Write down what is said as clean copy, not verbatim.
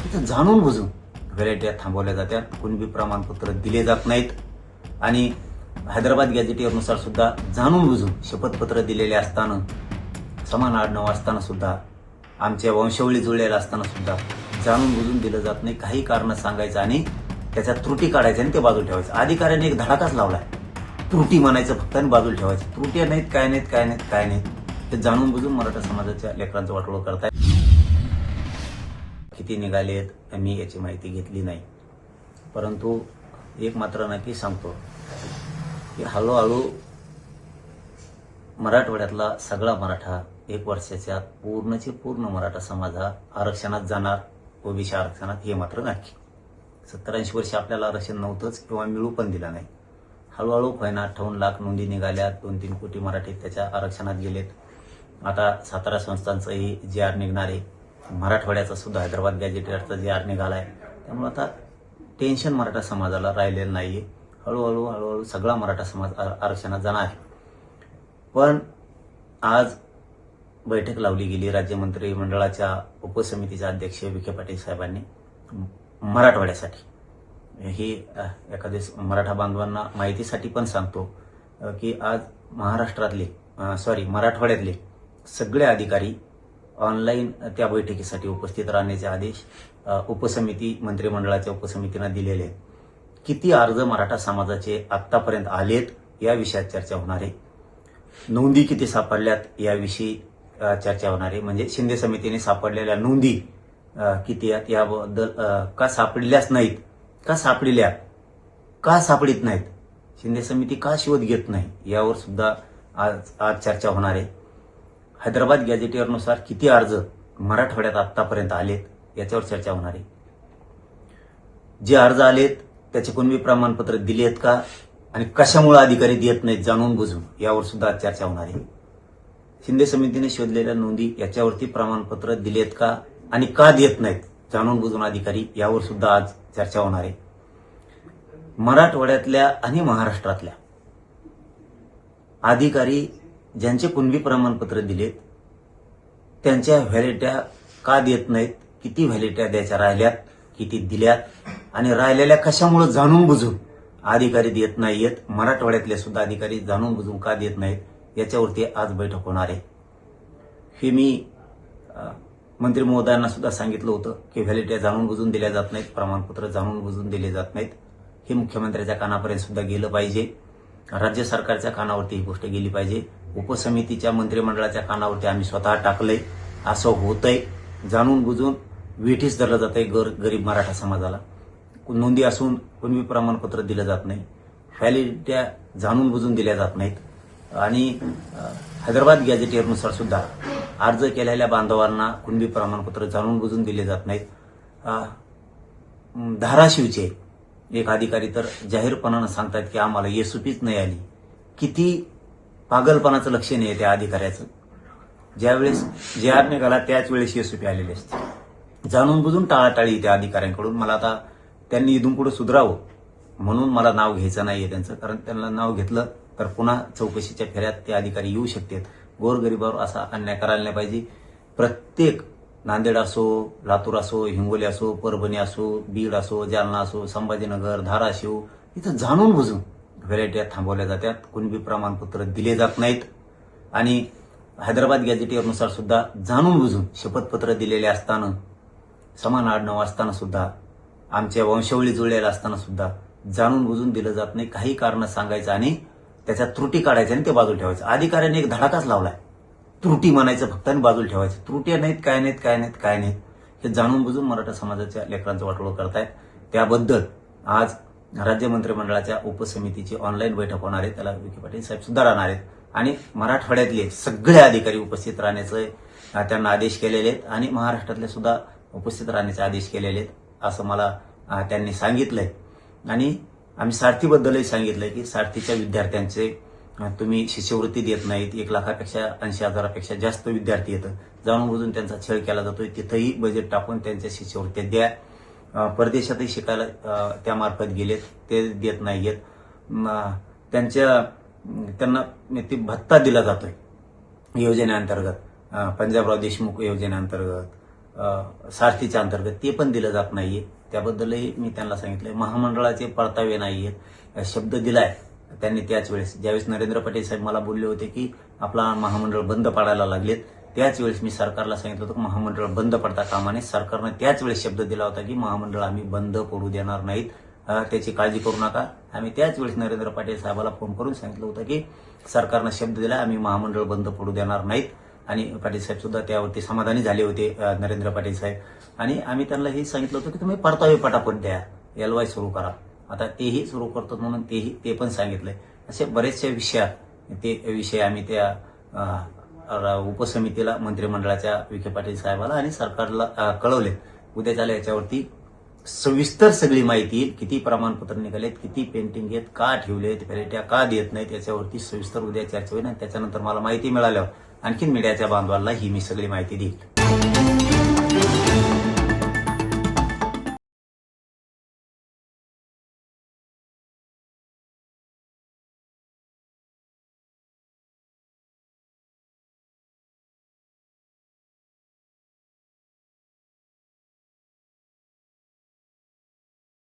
तिथं जाणून बुजून व्हॅलिडिटी थांबवल्या जातात, कुणबी प्रमाणपत्र दिले जात नाहीत आणि हैदराबाद गॅझेटियरनुसार सुद्धा जाणून बुजून शपथपत्र दिलेले असताना, समान आडनाव असताना सुद्धा, आमच्या वंशावळी जुळलेल्या असताना सुद्धा जाणून बुजून दिलं जात नाही. काही कारण सांगायचं आणि त्याच्या त्रुटी काढायच्या आणि ते बाजूला ठेवायचं. अधिकाऱ्यांनी एक धडाकाच लावलाय, त्रुटी म्हणायचं फक्त आणि बाजूला ठेवायचं. त्रुटी नाहीत, काय नाहीत, काय नाहीत, काय नाहीत. ते जाणून बुजून मराठा समाजाच्या लेकरांचं वाटोळं करतायत. किती निघालेत मी याची माहिती घेतली नाही, परंतु एक मात्र नक्की सांगतो की हळूहळू मराठवाड्यातला सगळा मराठा 1 वर्षाच्या पूर्णचे पूर्ण मराठा समाज हा आरक्षणात जाणार, ओबीसी आरक्षणात, हे मात्र नक्की. 70-80 वर्ष आपल्याला आरक्षण नव्हतंच किंवा मिळू पण दिला नाही. हळूहळू 58 लाख नोंदी निघाल्या, 2-3 कोटी मराठी त्याच्या आरक्षणात गेलेत. आता 17 संस्थांचंही GR निघणार आहे, मराठवाड्याचा सुद्धा हैदराबाद गॅझेटियरचा GR निघालाय. त्यामुळे आता टेन्शन मराठा समाजाला राहिलेलं नाहीये. हळूहळू सगळा मराठा समाज आरक्षणात जाणार आहे. पण आज बैठक लावली गेली राज्यमंत्री मंडळाच्या उपसमितीच्या अध्यक्ष विखे पाटील साहेबांनी मराठवाड्यासाठी. ही एखाद्या मराठा बांधवांना माहितीसाठी पण सांगतो की आज मराठवाड्यातले सगळे अधिकारी ऑनलाईन त्या बैठकीसाठी उपस्थित राहण्याचे आदेश उपसमिती, मंत्रिमंडळाच्या उपसमितीनं दिलेले आहेत. किती अर्ज मराठा समाजाचे आतापर्यंत आलेत या विषयात चर्चा होणार आहे. नोंदी किती सापडल्यात याविषयी चर्चा होणार आहे. म्हणजे शिंदे समितीने सापडलेल्या नोंदी किती आहेत याबद्दल, का सापडल्याच नाहीत, का सापडल्या, का सापडित नाहीत, शिंदे समिती का शोध घेत नाही, यावर सुद्धा आज चर्चा होणार आहे. हैदराबाद गॅझेटियरनुसार किती अर्ज मराठवाड्यात आतापर्यंत आलेत याच्यावर चर्चा होणार आहे. जे अर्ज आलेत त्याचे कुणबी प्रमाणपत्र दिलेत का आणि कशामुळे अधिकारी देत नाहीत जाणून बुजून, यावर सुद्धा चर्चा होणार आहे. शिंदे समितीने शोधलेल्या नोंदी याच्यावरती प्रमाणपत्र दिलेत का आणि का देत नाहीत जाणून बुजून अधिकारी, यावर सुद्धा आज चर्चा होणार आहे. मराठवाड्यातल्या आणि महाराष्ट्रातल्या अधिकारी ज्यांचे कुणबी प्रमाणपत्र दिलेत त्यांच्या व्हॅलिडिट्या का देत नाहीत, किती व्हॅलिडिट्या द्यायच्या राहिल्यात, किती दिल्यात आणि राहिलेल्या कशामुळे जाणून बुजून अधिकारी देत नाहीयेत, मराठवाड्यातले सुद्धा अधिकारी जाणून बुजून का देत नाहीत, याच्यावरती आज बैठक होणार आहे. हे मी मंत्री महोदयांना सुद्धा सांगितलं होतं की व्हॅलिडिट्या जाणून बुजून दिल्या जात नाहीत, प्रमाणपत्र जाणून बुजून दिले जात नाहीत. हे मुख्यमंत्र्यांच्या कानापर्यंत सुद्धा गेलं पाहिजे, राज्य सरकारच्या कानावरती ही गोष्ट गेली पाहिजे, उपसमितीच्या मंत्रिमंडळाच्या कानावरती आम्ही स्वतः टाकलंय. असं होतंय, जाणून बुजून वेठीस धरलं जातंय गरीब मराठा समाजाला. नोंदी असून कुणबी प्रमाणपत्र दिलं जात नाही, व्हॅलिडिट्या जाणून बुजून दिल्या जात नाहीत आणि हैदराबाद गॅझेटियरनुसार सुद्धा अर्ज केलेल्या बांधवांना कुणबी प्रमाणपत्र जाणून बुजून दिले जात नाहीत. धाराशिवचे एक अधिकारी तर जाहीरपणानं सांगतात की आम्हाला एसओपीच नाही आली. किती पागलपणाचं लक्षण आहे त्या अधिकाऱ्याचं. ज्यावेळेस GR निघाला त्याच वेळेस एसओपी आलेली असते. जाणून बुजून टाळाटाळी त्या अधिकाऱ्यांकडून. मला आता त्यांनी इथून पुढे सुधारावं म्हणून मला नाव घ्यायचं नाहीये त्यांचं, कारण त्यांना नाव घेतलं तर पुन्हा चौकशीच्या फेऱ्यात ते अधिकारी येऊ शकतात. गोरगरिबावर असा अन्याय करायला नाही पाहिजे. प्रत्येक नांदेड असो, लातूर असो, हिंगोली असो, परभणी असो, बीड असो, जालना असो, संभाजीनगर, धाराशिव, इथं जाणून बुजून व्हॅलिडिट्या थांबवल्या जातात, कुणबी प्रमाणपत्र दिले जात नाहीत आणि हैदराबाद गॅझेटियरनुसार सुद्धा जाणून बुजून शपथपत्र दिलेले असताना, समान आडनाव असताना सुद्धा, आमच्या वंशावळी जुळलेल्या असताना सुद्धा जाणून बुजून दिलं जात नाही. काही कारण सांगायचं आणि त्याच्या त्रुटी काढायच्या आणि ते बाजूला ठेवायचं. अधिकाऱ्यांनी एक धडाकाच लावलाय, त्रुटी म्हणायचं फक्त आणि बाजूला ठेवायचं. त्रुटी नाहीत, काय नाहीत, काय नाहीत, काय नाहीत. हे जाणून बुजून मराठा समाजाच्या लेकरांचं वाटोळं करतायत. त्याबद्दल आज राज्य मंत्रिमंडळाच्या उपसमितीची ऑनलाईन बैठक होणार आहे. त्याला विखे पाटील साहेब सुद्धा राहणार आहेत आणि मराठवाड्यातले सगळे अधिकारी उपस्थित राहण्याचे त्यांना आदेश केलेले आहेत आणि महाराष्ट्रातले सुद्धा उपस्थित राहण्याचे आदेश केलेले आहेत असं मला त्यांनी सांगितलंय. आणि आम्ही सारथीबद्दलही सांगितलंय की सारथीच्या विद्यार्थ्यांचे तुम्ही शिष्यवृत्ती देत नाहीत. 1,80,000पेक्षा जास्त विद्यार्थी येतं, जाणून बुजून त्यांचा छळ केला जातोय. तिथंही बजेट टाकून त्यांच्या शिष्यवृत्त्या द्या. परदेशातही शिकायला त्यामार्फत गेलेत, ते देत नाहीयेत. त्यांना ते भत्ता दिला जातोय योजनेअंतर्गत, पंजाबराव देशमुख योजनेअंतर्गत, सारथीच्या अंतर्गत ते पण दिलं जात नाहीये. त्याबद्दलही मी त्यांना सांगितलंय. महामंडळाचे परतावे नाहीयेत. शब्द दिलाय त्यांनी त्याच वेळेस, ज्यावेळेस नरेंद्र पाटील साहेब मला बोलले होते की आपला महामंडळ बंद पाडायला लागलेत, त्याच वेळेस मी सरकारला सांगितलं होतं की महामंडळ बंद पडता कामा नये. सरकारनं त्याच वेळेस शब्द दिला होता की महामंडळ आम्ही बंद पडू देणार नाहीत, त्याची काळजी करू नका. आम्ही त्याच वेळेस नरेंद्र पाटील साहेबाला फोन करून सांगितलं होतं की सरकारनं शब्द दिला, आम्ही महामंडळ बंद पडू देणार नाहीत. आणि पाटील साहेब सुद्धा त्यावरती समाधानी झाले होते, नरेंद्र पाटील साहेब. आणि आम्ही त्यांना हे सांगितलं होतं की तुम्ही परतावे पटापट द्या, LY सुरू करा. आता तेही सुरू करतो म्हणून ते पण सांगितलंय. असे बरेचसे विषय आम्ही त्या उपसमितीला, मंत्रिमंडळाच्या विखे पाटील साहेबाला आणि सरकारला कळवले. उद्या झालं याच्यावरती सविस्तर सगळी माहिती येईल. किती प्रमाणपत्र निघालेत, किती पेंटिंग आहेत, का ठेवलेत, पेरट्या का देत नाहीत, याच्यावरती सविस्तर उद्या चर्चा होईल. आणि त्याच्यानंतर मला माहिती मिळाल्यावर आणखीन मीडियाच्या बांधवांना ही मी सगळी माहिती देईल.